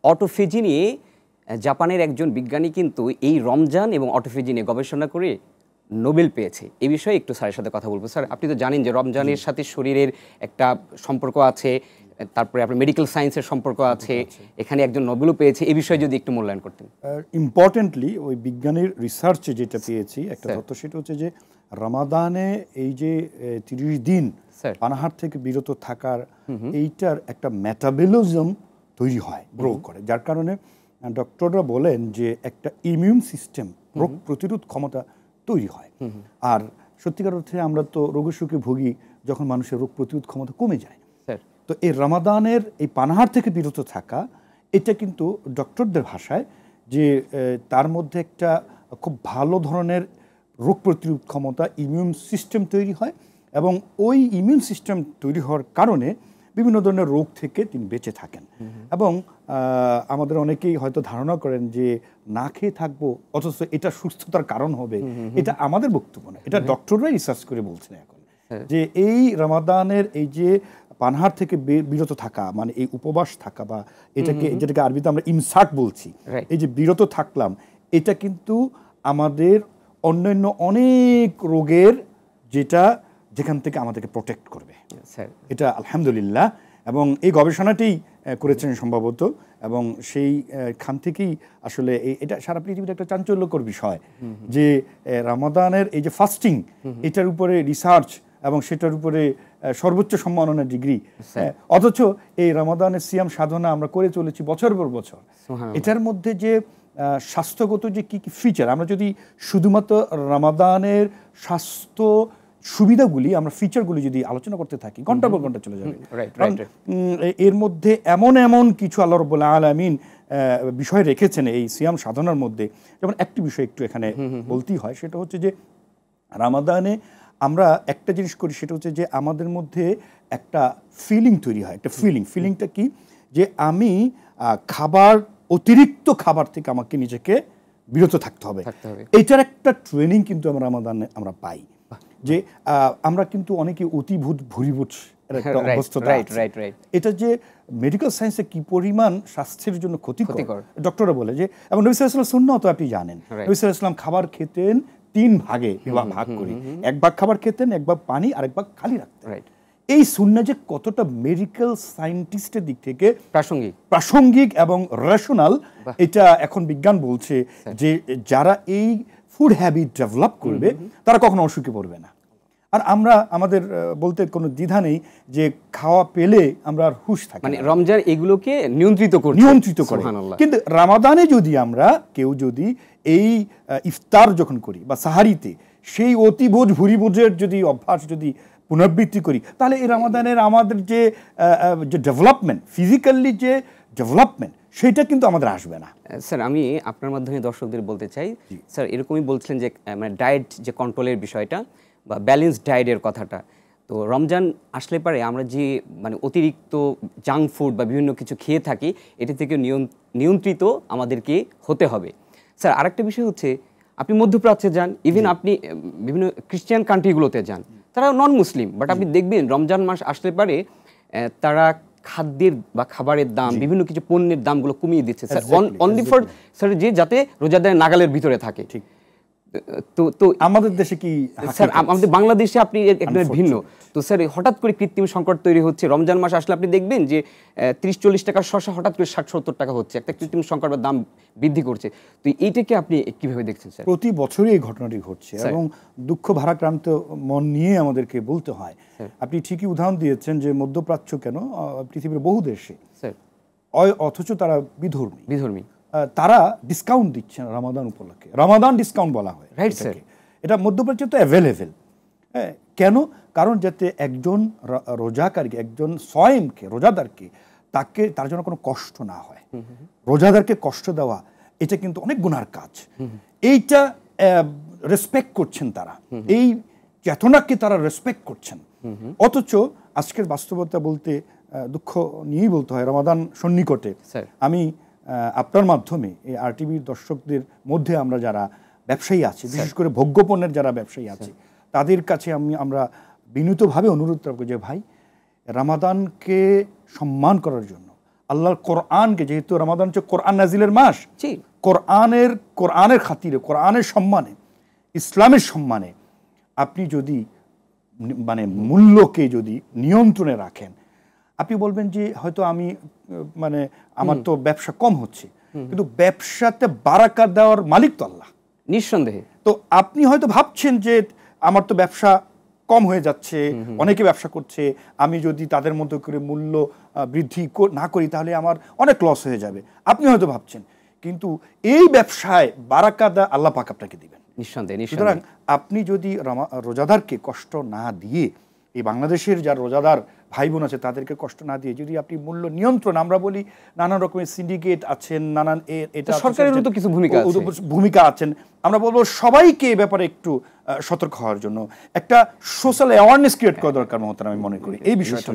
Autophagy নিয়ে জাপানের একজন বিজ্ঞানী কিন্তু এই রমজান এবং অটোফেজি নিয়ে গবেষণা করে নোবেল পেয়েছে। এই বিষয়ে একটু স্যারের সাথে কথা বলবো। স্যার, আপনি তো জানেন যে রমজানের সাথে শরীরের একটা সম্পর্ক আছে, তারপরে আপনার মেডিকেল সায়েন্সের সম্পর্ক আছে, এখানে একজন নোবেলও পেয়েছে। এই বিষয়ে যদি একটু মূল্যায়ন করতেন। ইম্পর্টেন্টলি ওই বিজ্ঞানীর রিসার্চে যেটা পেয়েছি একটা তথ্য, সেটা হচ্ছে যে রমাদানে এই যে 30 দিন পানাহার থেকে বিরত থাকার এইটার একটা মেটাবলিজম তৈরি হয়, গ্রো করে, যার কারণে ডক্টররা বলেন যে একটা ইমিউন সিস্টেম, রোগ প্রতিরোধ ক্ষমতা তৈরি হয়। আর সত্যিকার অর্থে আমরা তো রোগের সুখে ভুগি যখন মানুষের রোগ প্রতিরোধ ক্ষমতা কমে যায়। তো এই রমাদানের এই পানাহার থেকে বিরত থাকা, এটা কিন্তু ডক্টরদের ভাষায় যে তার মধ্যে একটা খুব ভালো ধরনের রোগ প্রতিরোধ ক্ষমতা, ইমিউন সিস্টেম তৈরি হয়, এবং ওই ইমিউন সিস্টেম তৈরি হওয়ার কারণে বিভিন্ন ধরনের রোগ থেকে তিনি বেঁচে থাকেন। এবং আমাদের অনেকেই হয়তো ধারণা করেন যে না খেয়ে থাকবো অথচ এটা সুস্থতার কারণ হবে, এটা আমাদের বক্তব্য না, এটা ডক্টররাই রিসার্চ করে বলছেন এখন যে এই রমাদানের এই যে পানাহার থেকে বিরত থাকা, মানে এই উপবাস থাকা, বা এটাকে যেটাকে আরবিতে আমরা ইমসাক বলছি, এই যে বিরত থাকলাম, এটা কিন্তু আমাদের অন্যান্য অনেক রোগের যেখান থেকে আমাদেরকে প্রোটেক্ট করবে, এটা আলহামদুলিল্লাহ। এবং এই গবেষণাটি করেছেন সম্ভবত, এবং সেই খান থেকেই আসলে এটা সারা পৃথিবীর একটা চাঞ্চল্যকর বিষয় যে রমাদানের এই যে ফাস্টিং, এটার উপরে রিসার্চ এবং সেটার উপরে সর্বোচ্চ সম্মাননা ডিগ্রি, অথচ এই রমাদানের সিয়াম সাধনা আমরা করে চলেছি বছর পর বছর। এটার মধ্যে যে স্বাস্থ্যগত যে কি কি ফিচার, আমরা যদি শুধুমাত্র রমাদানের স্বাস্থ্য সুবিধাগুলি, আমরা ফিচারগুলি যদি আলোচনা করতে থাকি, ঘন্টার পর ঘন্টা চলে যাবে। এর মধ্যে এমন কিছু আল্লাহ রাব্বুল আলামিন বিষয় রেখেছেন এই সিয়াম সাধনার মধ্যে। যেমন একটি বিষয় একটু এখানে বলতেই হয়, সেটা হচ্ছে যে রমাদানে আমরা একটা জিনিস করি, সেটা হচ্ছে যে আমাদের মধ্যে একটা ফিলিং তৈরি হয়, একটা ফিলিংটা কি, যে আমি অতিরিক্ত খাবার থেকে আমাকে নিজেকে বিরত থাকতে হবে। এইটার একটা ট্রেনিং কিন্তু রমাদানে আমরা পাই, যে আমরা কিন্তু অনেকে অতিভূত ভুরিভূত একটা অবস্থা, এটা যে মেডিকেল সায়েন্সে কি পরিমাণ স্বাস্থ্যের জন্য ক্ষতিকর ডক্টররা বলে যে, এবং নবী সাল্লাল্লাহু আলাইহি ওয়াসাল্লাম সুন্নাহ তো আপনি জানেন, নবী সাল্লাল্লাহু আলাইহি ওয়াসাল্লাম খাবার খেতেন 3 ভাগে ভাগ করে, 1 ভাগ খাবার খেতেন, 1 ভাগ পানি, আর 1 ভাগ খালি রাখতেন। এই সুন্নাহ যে কতটা মেডিকেল সায়েন্টিস্টের দিক থেকে প্রাসঙ্গিক এবং রেশনাল, এটা এখন বিজ্ঞান বলছে যে যারা এই ফুড হ্যাবিট ডেভেলপ করবে তারা কখনো অসুখে পড়বে না। আর আমরা আমাদের বলতে কোনো দ্বিধা নেই যে খাওয়া পেলে আমরা আর হুঁশ থাকি, মানে রমজান এগুলোকে নিয়ন্ত্রিত করে। কিন্তু রমাদানে যদি কেউ যদি এই ইফতার যখন করি বা সাহারিতে সেই অতিভোজ ভুরিভোজের যদি অভ্যাস যদি পুনরাবৃত্তি করি, তাহলে এই রমাদানের আমাদের যে ডেভেলপমেন্ট, ফিজিক্যালি যে ডেভেলপমেন্ট, সেটা কিন্তু আমাদের আসবে না। স্যার, আমি আপনার মাধ্যমে দর্শকদের বলতে চাই, স্যার এরকমই বলছিলেন যে মানে ডায়েট যে কন্ট্রোলের বিষয়টা বা ব্যালেন্স ডায়েটের কথাটা, তো রমজান আসলে পারে আমরা যে মানে অতিরিক্ত জাঙ্ক ফুড বা বিভিন্ন কিছু খেয়ে থাকি, এটি থেকে নিয়ন্ত্রিত আমাদেরকে হতে হবে। স্যার, আরেকটা বিষয় হচ্ছে, আপনি মধ্যপ্রাচ্যে যান, ইভেন আপনি বিভিন্ন খ্রিস্টান কান্ট্রিগুলোতে যান, তারা নন মুসলিম, বাট আপনি দেখবেন রমজান মাস আসলে পারে তারা খাদ্যের বা খাবারের দাম, বিভিন্ন কিছু পণ্যের দামগুলো কমিয়ে দিচ্ছে স্যার, অনলি ফর স্যার যে যাতে রোজাদারের নাগালের ভিতরে থাকে। ঠিক। তো আমাদের দেশে কি স্যার, আমাদের বাংলাদেশে আপনি একদম ভিন্ন। তো স্যার হঠাৎ করে কৃত্রিম সংকট তৈরি হচ্ছে, রমজান মাস আসলে আপনি দেখবেন যে 30-40 টাকার শসা হঠাৎ করে 60-70 টাকা হচ্ছে, একটা কৃত্রিম সংকট বা দাম বৃদ্ধি করছে। তো এইটাকে আপনি কিভাবে দেখছেন স্যার? প্রতি বছরই এই ঘটনাটি ঘটছে এবং দুঃখ ভারাক্রান্ত মন নিয়ে আমাদেরকে বলতে হয়। আপনি ঠিকই উদাহরণ দিয়েছেন যে মধ্যপ্রাচ্য কেন, পৃথিবীর বহু দেশে অথচ তারা বিধর্মী, তারা ডিসকাউন্ট দিচ্ছেন রমাদান উপলক্ষে, রমাদান ডিসকাউন্ট বলা হয়, রাইট স্যার? এটা মধ্যপ্রাচ্যে তো অ্যাভেলেবেল। কেন? কারণ যাতে একজন রোজাকারীকে, একজন সয়েমকে, রোজাদারকে, তার জন্য কোনো কষ্ট না হয়। রোজাদারকে কষ্ট দেওয়া এটা কিন্তু অনেক গুনার কাজ। এইটা রেসপেক্ট করছেন তারা, এই চেতনাকে তারা রেসপেক্ট করছেন। অথচ আজকের বাস্তবতা বলতে দুঃখ নিয়েই বলতে হয়, রমাদান সন্নিকটে। আমি আপনার মাধ্যমে এই আরটিভির দর্শকদের মধ্যে আমরা যারা ব্যবসায়ী আছি, বিশেষ করে ভোগ্যপণ্যের যারা ব্যবসায়ী আছে, তাদের কাছে আমরা বিনীতভাবে অনুরোধ করব যে ভাই, রমাদানকে সম্মান করার জন্য, আল্লাহর কোরআনকে, যেহেতু রমাদান হচ্ছে কোরআন নাজিলের মাস, জি, কোরআনের খাতিরে, কোরআনের সম্মানে, ইসলামের সম্মানে আপনি যদি মানে মূল্যকে যদি নিয়ন্ত্রণে রাখেন, আপনি বলবেন যে হয়তো আমি মানে আমার তো ব্যবসা কম হচ্ছে, কিন্তু ব্যবসাতে বারাকাত দেওয়ার মালিক তো আল্লাহ, নিঃসন্দেহে। তো আপনি হয়তো ভাবছেন যে আমার তো ব্যবসা কম হয়ে যাচ্ছে, অনেকে ব্যবসা করছে, আমি যদি তাদের মতো করে মূল্য বৃদ্ধি না করি তাহলে আমার অনেক লস হয়ে যাবে, আপনি হয়তো ভাবছেন। কিন্তু এই ব্যবসায় বারাকাত আল্লাহ পাক আপনাকে দিবেন নিঃসন্দেহে। সুতরাং আপনি যদি রোজাদারকে কষ্ট না দিয়ে, এই বাংলাদেশের যারা রোজাদার ভাই বোন আছে তাদেরকে কষ্ট না দিয়ে যদি আপনি মূল্য নিয়ন্ত্রণ, আমরা বলি নানান রকমের সিন্ডিকেট আছেন, নানান এটা সরকারের তো কিছু ভূমিকা আছেন, আমরা বলবো সবাইকে এ ব্যাপারে একটু সতর্ক হওয়ার জন্য একটা সোশ্যাল অ্যাওয়ারনেস ক্রিয়েট করা দরকার মহতারাম, আমি মনে করি এই বিষয়টা।